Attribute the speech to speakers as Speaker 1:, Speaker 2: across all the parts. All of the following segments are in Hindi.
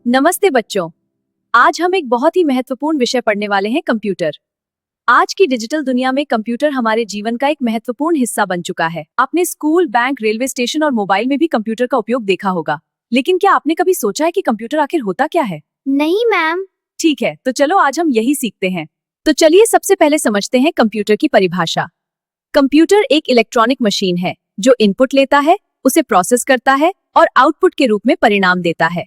Speaker 1: नमस्ते बच्चों। आज हम एक बहुत ही महत्वपूर्ण विषय पढ़ने वाले हैं, कंप्यूटर। आज की डिजिटल दुनिया में कंप्यूटर हमारे जीवन का एक महत्वपूर्ण हिस्सा बन चुका है। आपने स्कूल, बैंक, रेलवे स्टेशन और मोबाइल में भी कंप्यूटर का उपयोग देखा होगा। लेकिन क्या आपने कभी सोचा है कि कंप्यूटर आखिर होता क्या है?
Speaker 2: नहीं मैम।
Speaker 1: ठीक है, तो चलो आज हम यही सीखते हैं। तो चलिए सबसे पहले समझते हैं कंप्यूटर की परिभाषा। कंप्यूटर एक इलेक्ट्रॉनिक मशीन है जो इनपुट लेता है, उसे प्रोसेस करता है और आउटपुट के रूप में परिणाम देता है।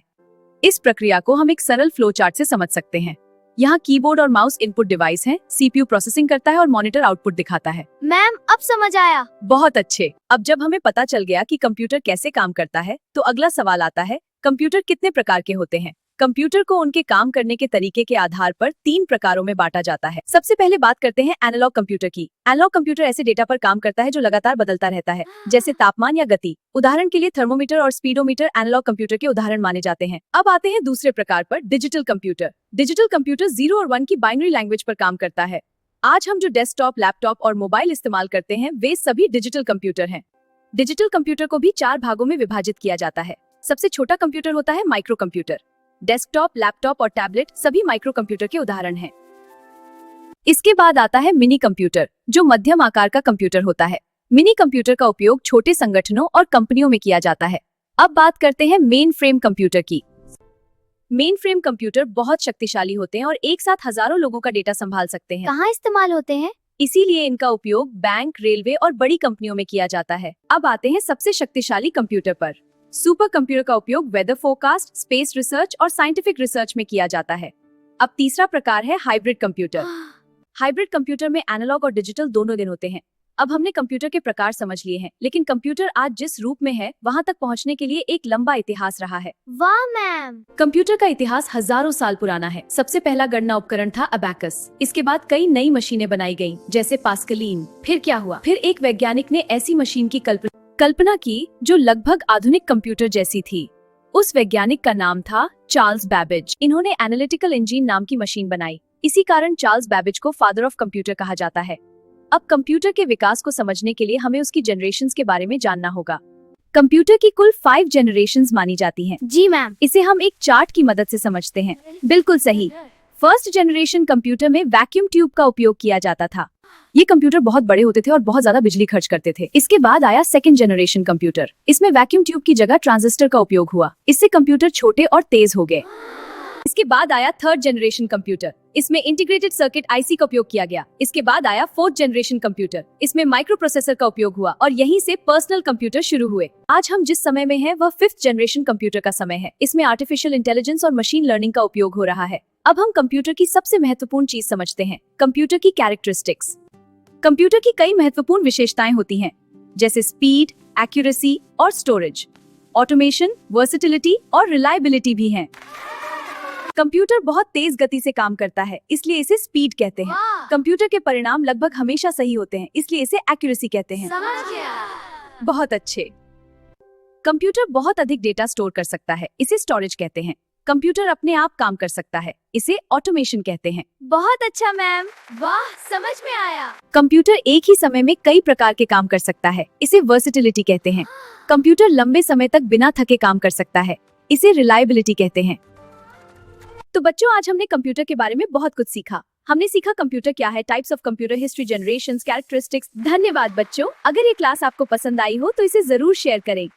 Speaker 1: इस प्रक्रिया को हम एक सरल फ्लो चार्ट से समझ सकते हैं। यहाँ कीबोर्ड और माउस इनपुट डिवाइस हैं, सीपीयू प्रोसेसिंग करता है और मॉनिटर आउटपुट दिखाता है।
Speaker 2: मैम अब समझ आया।
Speaker 1: बहुत अच्छे। अब जब हमें पता चल गया कि कंप्यूटर कैसे काम करता है, तो अगला सवाल आता है, कंप्यूटर कितने प्रकार के होते हैं? कंप्यूटर को उनके काम करने के तरीके के आधार पर 3 प्रकारों में बांटा जाता है। सबसे पहले बात करते हैं एनालॉग कंप्यूटर की। एनालॉग कंप्यूटर ऐसे डेटा पर काम करता है जो लगातार बदलता रहता है, जैसे तापमान या गति। उदाहरण के लिए थर्मोमीटर और स्पीडोमीटर एनालॉग कंप्यूटर के उदाहरण माने जाते हैं। अब आते हैं दूसरे प्रकार पर, डिजिटल कंप्यूटर। डिजिटल कंप्यूटर 0 और 1 की बाइनरी लैंग्वेज पर काम करता है। आज हम जो डेस्कटॉप, लैपटॉप और मोबाइल इस्तेमाल करते हैं, वे सभी डिजिटल कंप्यूटर हैं। डिजिटल कंप्यूटर को भी 4 भागों में विभाजित किया जाता है। सबसे छोटा कंप्यूटर होता है माइक्रो कंप्यूटर। डेस्कटॉप, लैपटॉप और टैबलेट सभी माइक्रो कंप्यूटर के उदाहरण हैं। इसके बाद आता है मिनी कंप्यूटर, जो मध्यम आकार का कंप्यूटर होता है। मिनी कंप्यूटर का उपयोग छोटे संगठनों और कंपनियों में किया जाता है। अब बात करते हैं मेन फ्रेम कंप्यूटर की। मेन फ्रेम कंप्यूटर बहुत शक्तिशाली होते हैं और एक साथ हजारों लोगों का डेटा संभाल सकते हैं।
Speaker 2: कहाँ इस्तेमाल होते हैं?
Speaker 1: इसीलिए इनका उपयोग बैंक, रेलवे और बड़ी कंपनियों में किया जाता है। अब आते हैं सबसे शक्तिशाली कंप्यूटर पर। सुपर कंप्यूटर का उपयोग वेदर फोरकास्ट, स्पेस रिसर्च और साइंटिफिक रिसर्च में किया जाता है। अब तीसरा प्रकार है हाइब्रिड कंप्यूटर। हाइब्रिड कंप्यूटर में एनालॉग और डिजिटल दोनों दिन होते हैं। अब हमने कंप्यूटर के प्रकार समझ लिए हैं, लेकिन कंप्यूटर आज जिस रूप में है, वहां तक पहुंचने के लिए एक लंबा इतिहास रहा है।
Speaker 2: वाह मैम।
Speaker 1: कंप्यूटर का इतिहास हजारों साल पुराना है। सबसे पहला गणना उपकरण था अबैकस। इसके बाद कई नई मशीनें बनाई गईं, जैसे पास्कलीन। फिर क्या हुआ? फिर एक वैज्ञानिक ने ऐसी मशीन की कल्पना की जो लगभग आधुनिक कंप्यूटर जैसी थी। उस वैज्ञानिक का नाम था चार्ल्स बैबेज। इन्होंने एनालिटिकल इंजन नाम की मशीन बनाई। इसी कारण चार्ल्स बैबेज को फादर ऑफ कंप्यूटर कहा जाता है। अब कंप्यूटर के विकास को समझने के लिए हमें उसकी जनरेशंस के बारे में जानना होगा। कंप्यूटर की कुल 5 जनरेशंस मानी जाती हैं।
Speaker 2: जी मैम।
Speaker 1: इसे हम एक चार्ट की मदद से समझते हैं। बिल्कुल सही। फर्स्ट जनरेशन कंप्यूटर में वैक्यूम ट्यूब का उपयोग किया जाता था। ये कंप्यूटर बहुत बड़े होते थे और बहुत ज्यादा बिजली खर्च करते थे। इसके बाद आया सेकंड जनरेशन कंप्यूटर। इसमें वैक्यूम ट्यूब की जगह ट्रांजिस्टर का उपयोग हुआ। इससे कंप्यूटर छोटे और तेज हो गए। इसके बाद आया थर्ड जनरेशन कंप्यूटर। इसमें इंटीग्रेटेड सर्किट आईसी का उपयोग किया गया। इसके बाद आया फोर्थ जनरेशन कंप्यूटर। इसमें माइक्रो प्रोसेसर का उपयोग हुआ और यहीं से पर्सनल कंप्यूटर शुरू हुए। आज हम जिस समय में हैं, वह फिफ्थ जनरेशन कंप्यूटर का समय है। इसमें आर्टिफिशियल इंटेलिजेंस और मशीन लर्निंग का उपयोग हो रहा है। अब हम कंप्यूटर की सबसे महत्वपूर्ण चीज समझते हैं, कंप्यूटर की कैरेक्टरिस्टिक्स। कंप्यूटर की कई महत्वपूर्ण विशेषताएं होती हैं, जैसे स्पीड, एक्यूरेसी और स्टोरेज। ऑटोमेशन, वर्सेटिलिटी और रिलायबिलिटी भी हैं। कंप्यूटर बहुत तेज गति से काम करता है, इसलिए इसे स्पीड कहते हैं। कंप्यूटर के परिणाम लगभग हमेशा सही होते हैं, इसलिए इसे एक्यूरेसी कहते हैं।
Speaker 2: समझ गया।
Speaker 1: बहुत अच्छे। कंप्यूटर बहुत अधिक डेटा स्टोर कर सकता है, इसे स्टोरेज कहते हैं। कंप्यूटर अपने आप काम कर सकता है, इसे ऑटोमेशन कहते हैं।
Speaker 2: बहुत अच्छा मैम। वाह, समझ में आया।
Speaker 1: कंप्यूटर एक ही समय में कई प्रकार के काम कर सकता है, इसे वर्सेटिलिटी कहते हैं। कंप्यूटर लंबे समय तक बिना थके काम कर सकता है, इसे रिलायबिलिटी कहते हैं। तो बच्चों, आज हमने कंप्यूटर के बारे में बहुत कुछ सीखा। हमने सीखा कंप्यूटर क्या है, types of computer, history, generations, characteristics. धन्यवाद बच्चों। अगर ये क्लास आपको पसंद आई हो तो इसे जरूर शेयर करें।